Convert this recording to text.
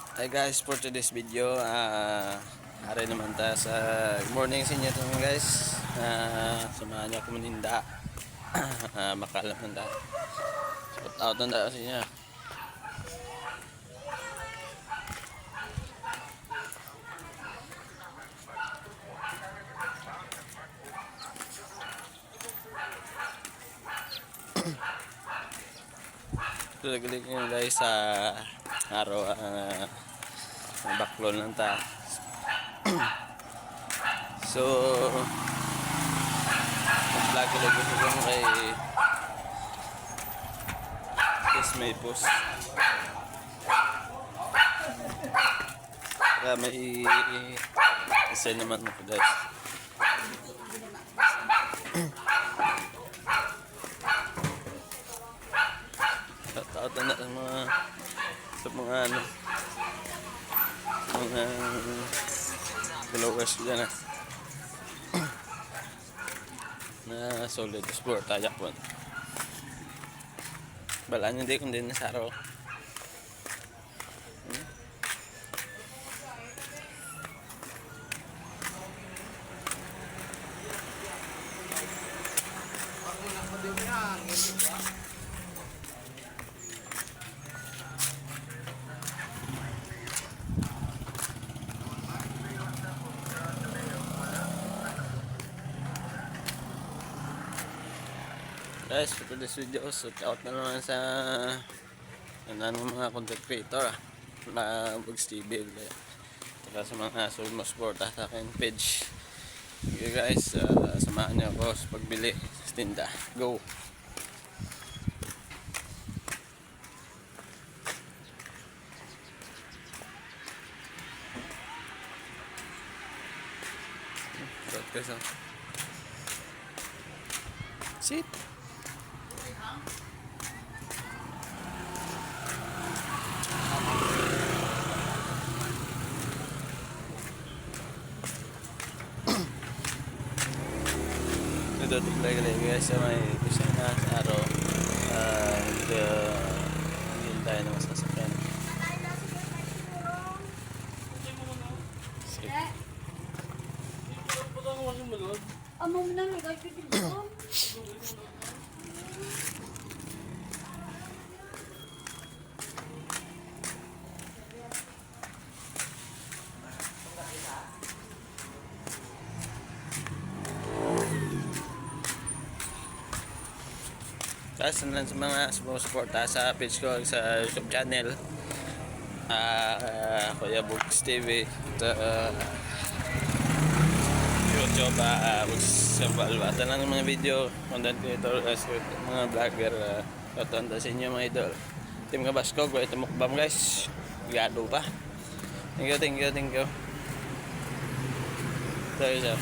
Hi guys, for today's video, ari naman ta sa good morning sa inyo naman guys. Samahan niyo ako maninda. Makalam nanda. Shout out nanda sa inyo. Tuloy nyo guys sa araw baklon lang ta. So mag-vlog ulit ko lang kay may post kaya may isa naman ako guys. Shout na sa mga followers ko dyan na solid sport tayak po balaan hindi kundi nasaro. Guys, for today's video, shout out na naman sa mga content creator na Bugs TV saka sa mga Sulmo Sport sa akin page. Okay guys, samahan niyo ako sa pagbili sa tinda. Go! Sit! Tututok lagi guys sa may kusina sa araw hindi tayo na masasakyan. Amo mo na nagay dito. Tapos sa mga sumusuporta sa page ko sa YouTube channel Kuya Bugs TV YouTube Bugs Balwatan lang ng mga video content creator mga vlogger katanda sa inyo mga idol. Team Kabaskog ito mukbang guys, gado pa. Thank you. Sorry sir.